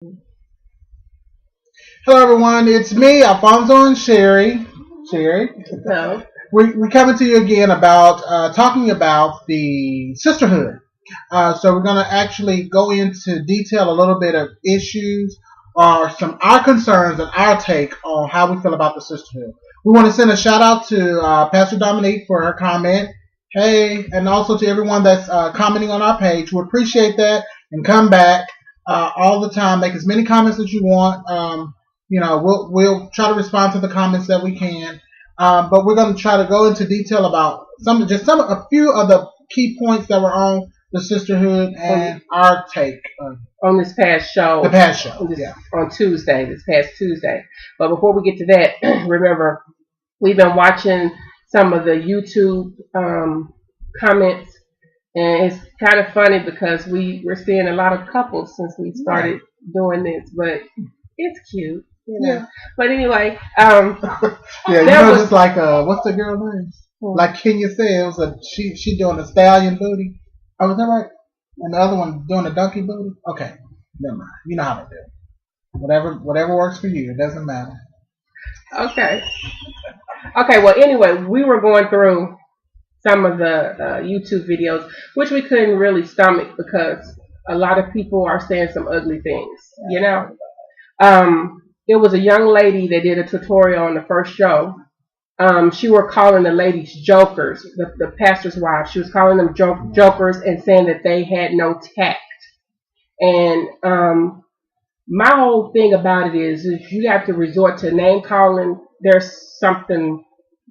Hello, everyone. It's me, Alfonso and Sherry. Sherry, So, we're coming to you again about talking about the sisterhood. So we're going to actually go into detail a little bit of issues or some our concerns and our take on how we feel about the sisterhood. We want to send a shout out to Pastor Dominique for her comment. Hey, and also to everyone that's commenting on our page. We appreciate that and come back all the time. Make as many comments as you want. We'll try to respond to the comments that we can. But we're going to try to go into detail about a few of the key points that were on the sisterhood and our take on this past show, the past show, on Tuesday, this past Tuesday. But before we get to that, remember, we've been watching some of the YouTube comments, and it's kind of funny because we're seeing a lot of couples since we started doing this, but it's cute. Yeah. But anyway, just like what's the girl name? Like Kenya said, she doing the stallion booty. Oh, was that right? And the other one doing the donkey booty. Okay, never mind. You know how to do it. Whatever works for you. It doesn't matter. Okay. Well, anyway, we were going through some of the YouTube videos, which we couldn't really stomach because a lot of people are saying some ugly things. There was a young lady that did a tutorial on the first show. She were calling the ladies jokers, the pastor's wives. She was calling them jokers and saying that they had no tact. And my whole thing about it is you have to resort to name calling. There's something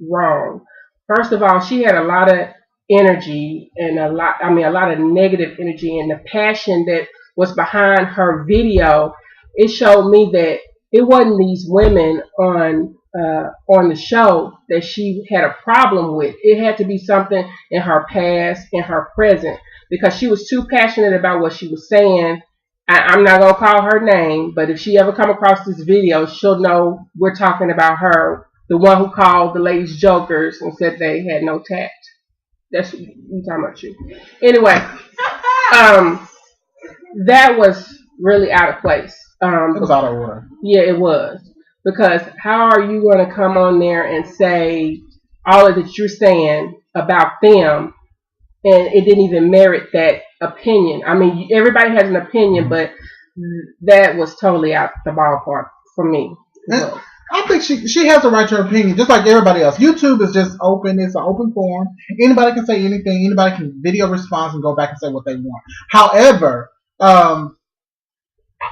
wrong. First of all, she had a lot of energy and a lot of negative energy, and the passion that was behind her video. It showed me that it wasn't these women on the show that she had a problem with. It had to be something in her past, in her present, because she was too passionate about what she was saying. I'm not going to call her name, but if she ever come across this video, she'll know we're talking about her, the one who called the ladies jokers and said they had no tact. That's you talking about you. Anyway, that was really out of place. It was out of order. Yeah, it was. Because how are you going to come on there and say all of that you're saying about them, and it didn't even merit that opinion? I mean, everybody has an opinion, but that was totally out the ballpark for me. I think she has the right to her opinion, just like everybody else. YouTube is just open. It's an open forum. Anybody can say anything. Anybody can video response and go back and say what they want. However,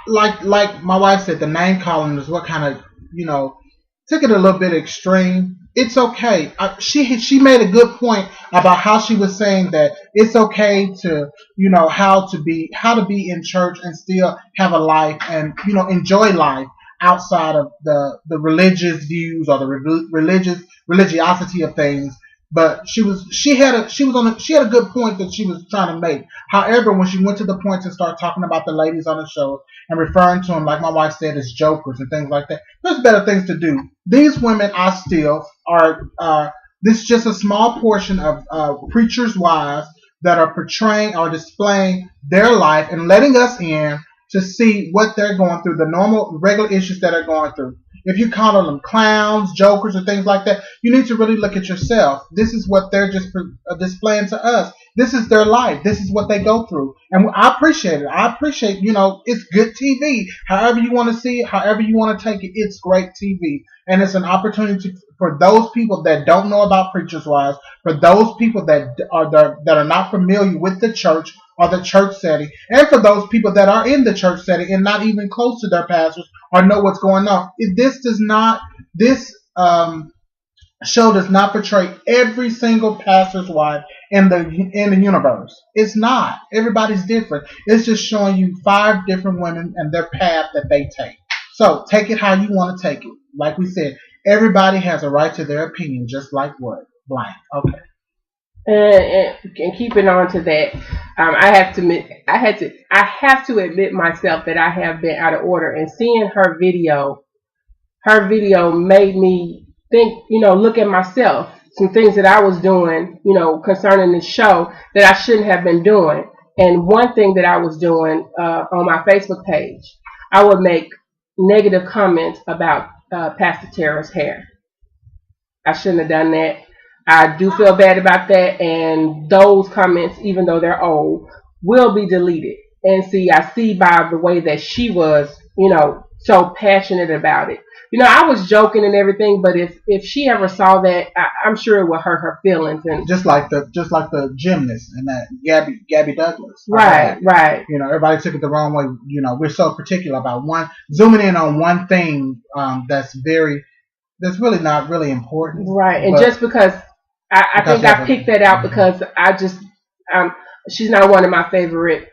like my wife said, the name calling is what kind of, took it a little bit extreme. It's okay. She made a good point about how she was saying that it's okay to, how to be in church and still have a life and, enjoy life outside of the religious views or the religiosity of things. But she had a good point that she was trying to make. However, when she went to the point to start talking about the ladies on the show and referring to them, like my wife said, as jokers and things like that, there's better things to do. These women this is just a small portion of preachers' wives that are portraying or displaying their life and letting us in to see what they're going through, the normal, regular issues that are going through. If you call them clowns, jokers, or things like that, you need to really look at yourself. This is what they're just displaying to us. This is their life. This is what they go through. And I appreciate it. I appreciate, it's good TV. However you want to see it, however you want to take it, it's great TV. And it's an opportunity for those people that don't know about Preacher's Wives, for those people that are not familiar with the church or the church setting, and for those people that are in the church setting and not even close to their pastors or know what's going on. This show does not portray every single pastor's wife in the universe. It's not. Everybody's different. It's just showing you 5 different women and their path that they take. So take it how you want to take it. Like we said, everybody has a right to their opinion, just like what? Blank. Okay. And keeping on to that, I have to admit myself that I have been out of order. And seeing her video made me think, look at myself, some things that I was doing, concerning this show that I shouldn't have been doing. And one thing that I was doing on my Facebook page, I would make negative comments about Pastor Tara's hair. I shouldn't have done that. I do feel bad about that, and those comments, even though they're old, will be deleted. And see, I see by the way that she was, so passionate about it. I was joking and everything, but if she ever saw that, I'm sure it would hurt her feelings. And just like the gymnast and that Gabby Douglas. right, right. Everybody took it the wrong way. We're so particular about zooming in on one thing that's really not really important. Right, and just because I think I picked that out because she's not one of my favorite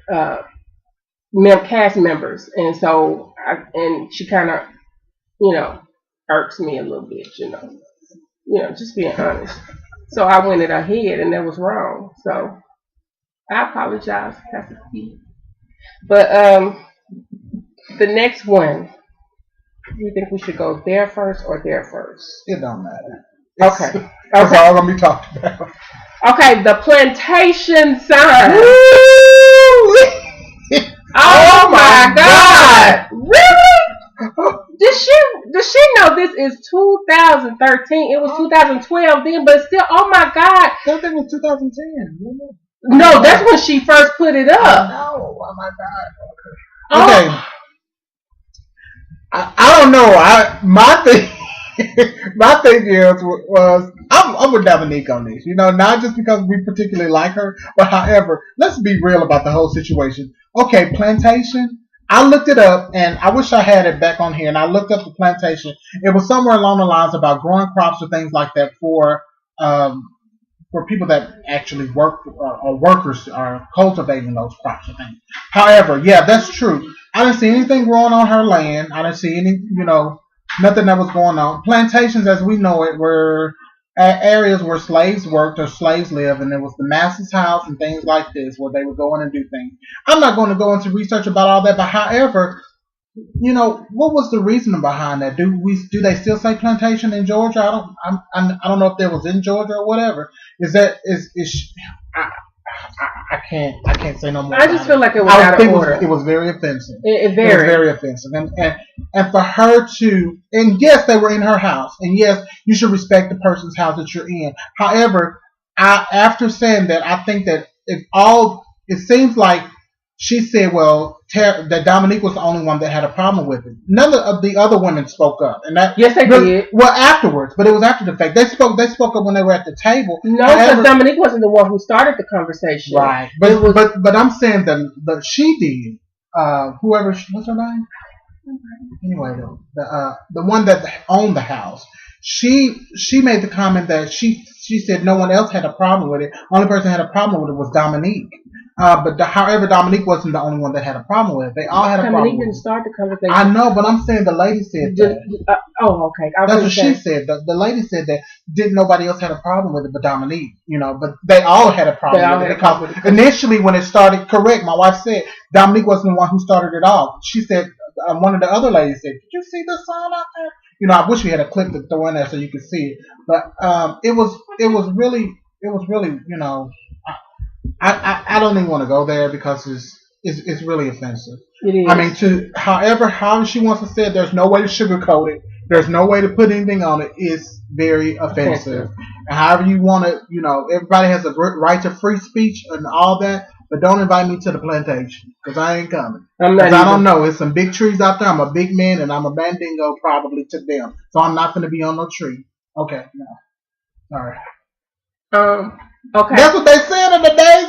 cast members, and so she kind of irks me a little bit, just being honest. So I went at her head, and that was wrong. So I apologize, Pastor P. But the next one, do you think we should go there first or there first? It don't matter. Okay. That's all I'm gonna be talking about. Okay, the plantation sign. Oh my God! Really? Did she know this is 2013? It was 2012 then, but still, oh my God! I think it was 2010. No, that's when she first put it up. No, oh my God. Okay. I don't know. My thing was I'm with Dominique on this. Not just because we particularly like her, but however, let's be real about the whole situation. Okay, plantation. I looked it up, and I wish I had it back on here. And I looked up the plantation. It was somewhere along the lines about growing crops or things like that for people that actually work or workers are cultivating those crops or things. However, yeah, that's true. I didn't see anything growing on her land. I didn't see any, nothing that was going on. Plantations, as we know it, were areas where slaves worked or slaves lived, and it was the master's house and things like this where they would go in and do things. I'm not going to go into research about all that, but however, what was the reason behind that? Do they still say plantation in Georgia? I don't know if that was in Georgia or whatever. I can't say no more. I just feel like it was out of order. It was very offensive. It was very offensive, and for her to, and yes, they were in her house, and yes, you should respect the person's house that you're in. However, after saying that, I think that it seems like she said, well, that Dominique was the only one that had a problem with it. None of the other women spoke up, and that yes, they did. Well, afterwards, but it was after the fact. They spoke up when they were at the table. No, because Dominique wasn't the one who started the conversation. Right, but I'm saying that she did. Whoever, what's her name? Anyway, the one that owned the house, she made the comment that she said no one else had a problem with it. Only person that had a problem with it was Dominique. However, Dominique wasn't the only one that had a problem with it. They all had a problem. Dominique didn't start the conversation. I know, but I'm saying the lady said that. Okay. That's what she said. The lady said that didn't nobody else had a problem with it but Dominique. But they all had a problem with it because initially when it started, correct, my wife said Dominique wasn't the one who started it off. She said one of the other ladies said, "Did you see the sign out there?" I wish we had a clip to throw in there so you could see it. But it was really. I don't even want to go there because it's really offensive. It is. I mean, however she wants to say it, there's no way to sugarcoat it. There's no way to put anything on it. It's very offensive. And however you want to, everybody has a right to free speech and all that, but don't invite me to the plantation because I ain't coming. Because I don't know. It's some big trees out there. I'm a big man and I'm a bandingo probably to them. So I'm not going to be on no tree. Okay. No. All right. Okay. That's what they said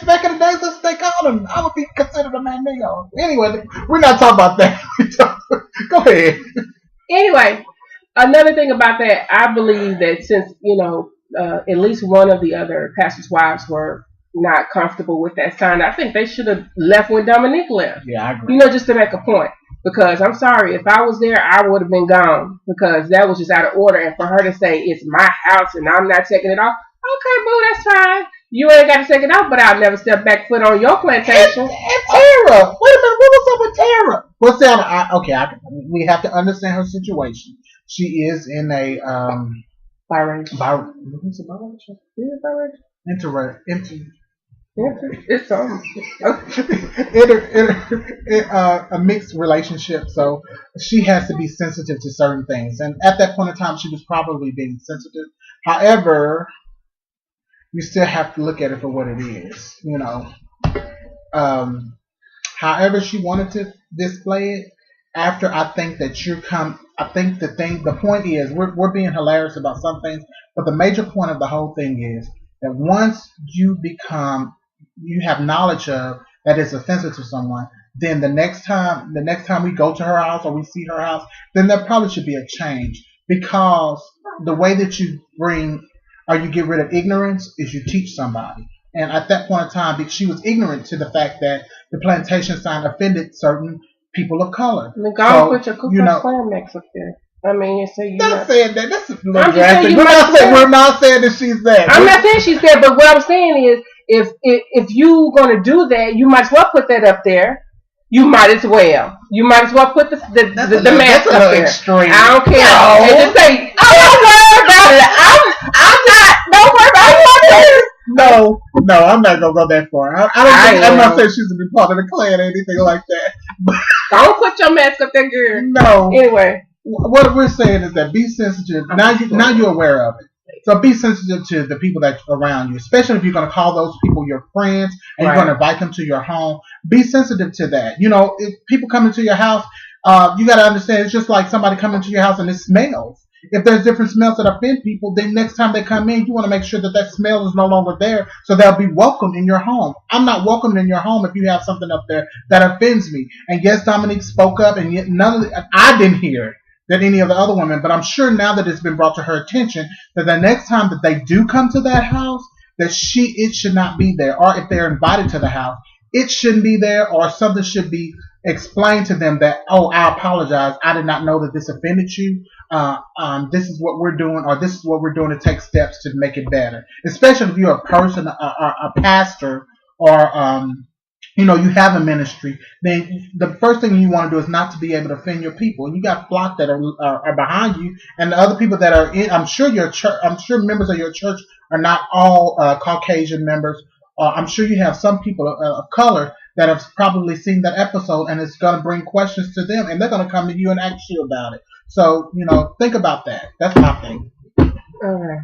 back in the days. That's what they called them. I would be considered a mandingo. Anyway, we're not talking about that. Go ahead. Anyway, another thing about that, I believe that since, at least one of the other pastors' wives were not comfortable with that sign, I think they should have left when Dominique left. Yeah, I agree. Just to make a point. Because I'm sorry, if I was there, I would have been gone. Because that was just out of order. And for her to say, it's my house and I'm not taking it off. Okay, boo, that's fine. You ain't got to take it off, but I'll never step back foot on your plantation. And Tara, wait a minute, what was up with Tara? What's that? We have to understand her situation. She is in a biracial. What's it biracial? Is it biracial? It's A mixed relationship, so she has to be sensitive to certain things. And at that point in time, she was probably being sensitive. However, you still have to look at it for what it is. Um, however she wanted to display it. After I think that I think the point is we're being hilarious about some things, but the major point of the whole thing is that once you have knowledge of that is offensive to someone, then the next time we go to her house or we see her house, then there probably should be a change because the way that you bring or you get rid of ignorance is you teach somebody. And at that point in time, she was ignorant to the fact that the plantation sign offended certain people of color. I mean, go and put your Ku Klux Klan mix up there. I mean, you say you not saying that. That's a little I'm just saying drastic. We're not saying that she's there. I'm not saying she's there, but what I'm saying is, if you gonna do that, you might as well put that up there. You might as well. You might as well put the mask up there. Extreme. I don't care. No. And just say, oh, don't worry about it. I'm not. Don't worry about it. No, I'm not gonna go that far. I'm not saying she's gonna be part of the Klan or anything like that. Don't put your mask up there, girl. No. Anyway, what we're saying is that be sensitive. Now you're aware of it. So be sensitive to the people that are around you, especially if you're going to call those people your friends and you're going to invite them to your home. Be sensitive to that. If people come into your house, you got to understand it's just like somebody coming into your house and it smells. If there's different smells that offend people, then next time they come in, you want to make sure that smell is no longer there so they'll be welcomed in your home. I'm not welcomed in your home if you have something up there that offends me. And yes, Dominique spoke up, and yet I didn't hear it than any of the other women, but I'm sure now that it's been brought to her attention that the next time that they do come to that house, that it should not be there, or if they're invited to the house, it shouldn't be there, or something should be explained to them that, oh, I apologize, I did not know that this offended you. This is what we're doing, or this is what we're doing to take steps to make it better. Especially if you're a person, a pastor, or you have a ministry, then the first thing you want to do is not to be able to offend your people. And you got flock that are behind you, and the other people that are in. I'm sure members of your church are not all Caucasian members. I'm sure you have some people of color that have probably seen that episode, and it's going to bring questions to them, and they're going to come to you and ask you about it. So think about that. That's my thing. Okay.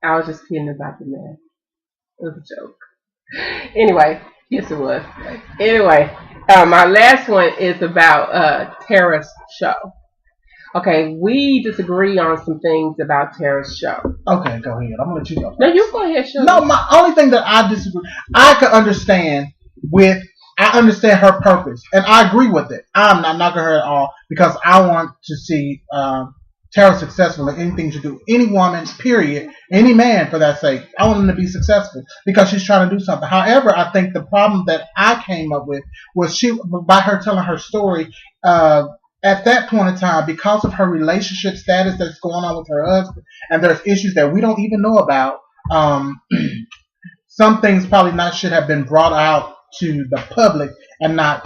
I was just kidding about the man. It was a joke. Anyway. Yes, it was. Anyway, my last one is about Tara's show. Okay, we disagree on some things about Tara's show. Okay, go ahead. I'm gonna let you go. No, you go ahead, show. No, my only thing that I disagree, I understand her purpose, and I agree with it. I'm not knocking her at all because I want to see Tara successful in anything she do. Any woman, period, any man for that sake, I want them to be successful because she's trying to do something. However, I think the problem that I came up with was by her telling her story, at that point in time, because of her relationship status that's going on with her husband, and there's issues that we don't even know about, some things probably should have been brought out to the public and not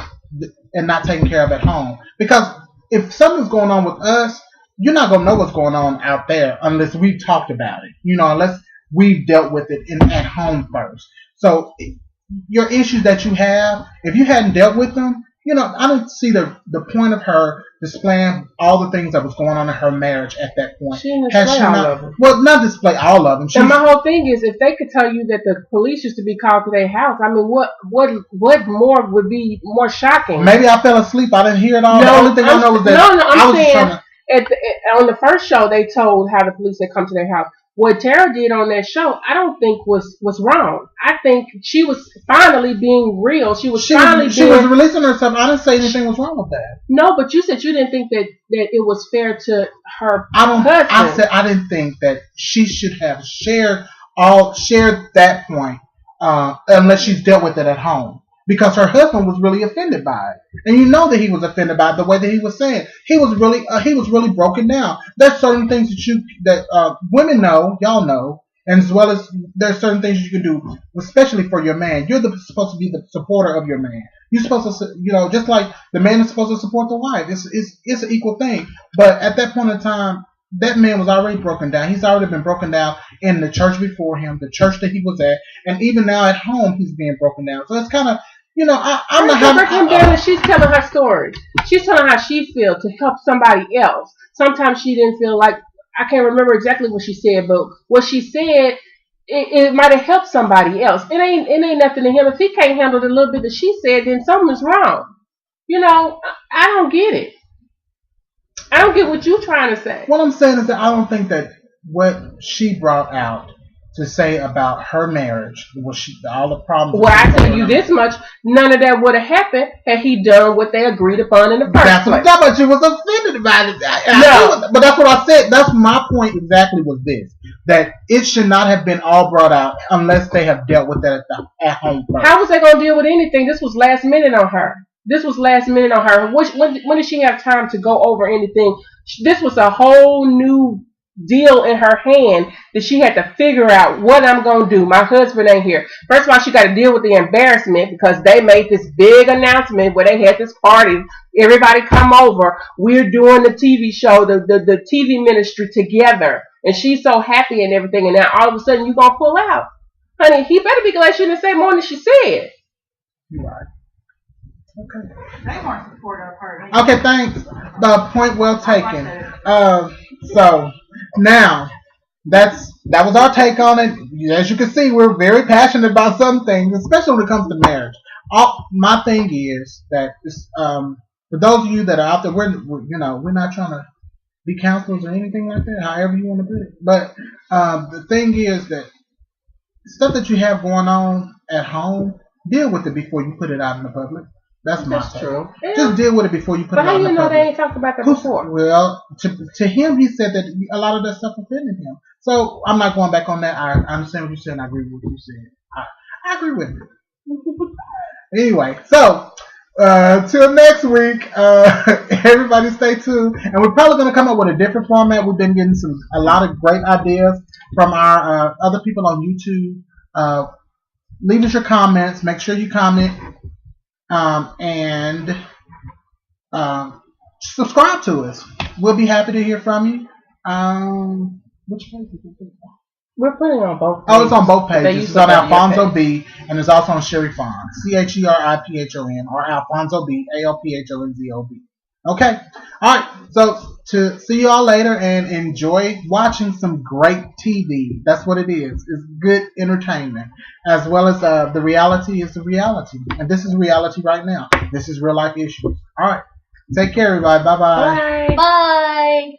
taken care of at home. Because if something's going on with us, you're not going to know what's going on out there unless we've talked about it, unless we've dealt with it at home first. So your issues that you have, if you hadn't dealt with them, I don't see the point of her displaying all the things that was going on in her marriage at that point. She didn't display all of them. Well, not display all of them. And my whole thing is, if they could tell you that the police used to be called to their house, I mean, what more would be more shocking? Maybe I fell asleep. I didn't hear it all. The only thing I know was that I'm saying on the first show, they told how the police had come to their house. What Tara did on that show, I don't think was wrong. I think she was finally being real. She was releasing herself. I didn't say anything was wrong with that. No, but you said you didn't think that it was fair to her husband. I said I didn't think that she should have shared that point unless she's dealt with it at home. Because her husband was really offended by it, and you know that he was offended by it, the way that he was saying. He was really broken down. There's certain things that women know, y'all know, and as well as there's certain things you can do, especially for your man. You're supposed to be the supporter of your man. You're supposed to, just like the man is supposed to support the wife. It's an equal thing. But at that point in time, that man was already broken down. He's already been broken down in the church before him, the church that he was at, and even now at home he's being broken down. So it's kind of, I'm not breaking him down, and she's telling her story. She's telling how she feels to help somebody else. Sometimes she didn't feel like, I can't remember exactly what she said, but what she said, it might have helped somebody else. It ain't nothing to him. If he can't handle the little bit that she said, then something's wrong. I don't get it. I don't get what you're trying to say. What I'm saying is that I don't think that what she brought out to say about her marriage was all the problems. Well, I tell you this much: none of that would have happened had he done what they agreed upon in the first place. But she was offended about it. No, but that's what I said. That's my point exactly. Was this that it should not have been all brought out unless they have dealt with that at home first. How was they going to deal with anything? This was last minute on her. When did she have time to go over anything? This was a whole new deal in her hand that she had to figure out what I'm going to do. My husband ain't here. First of all, she got to deal with the embarrassment because they made this big announcement where they had this party. Everybody come over. We're doing the TV show, the TV ministry together. And she's so happy and everything. And now all of a sudden you're going to pull out. Honey, he better be glad she didn't say more than she said. You're right. Okay. They weren't supportive of her. Okay, thanks. The point well taken. So now that was our take on it. As you can see, we're very passionate about some things, especially when it comes to marriage. My thing is that for those of you that are out there, we're not trying to be counselors or anything like that. However you want to put it, but the thing is that stuff that you have going on at home, deal with it before you put it out in the public. That's true. Yeah. Just deal with it before you put it out in the public. But how do you know they ain't talked about that before? Well, to him, he said that a lot of that stuff offended him. So I'm not going back on that. I understand what you said, and I agree with what you said. I agree with it. Anyway, so till next week, everybody stay tuned. And we're probably going to come up with a different format. We've been getting a lot of great ideas from our other people on YouTube. Leave us your comments. Make sure you comment. And subscribe to us. We'll be happy to hear from you. Which page is it? We're putting it on both pages. Oh, it's on both pages. It's on Alfonso B, and it's also on Sherry Fon, CHERIPHON, or Alfonso B, ALPHONZOB. Okay. All right. So to see you all later and enjoy watching some great TV. That's what it is. It's good entertainment, as well as the reality is the reality, and this is reality right now. This is real life issues. All right. Take care, everybody. Bye-bye. Bye. Bye.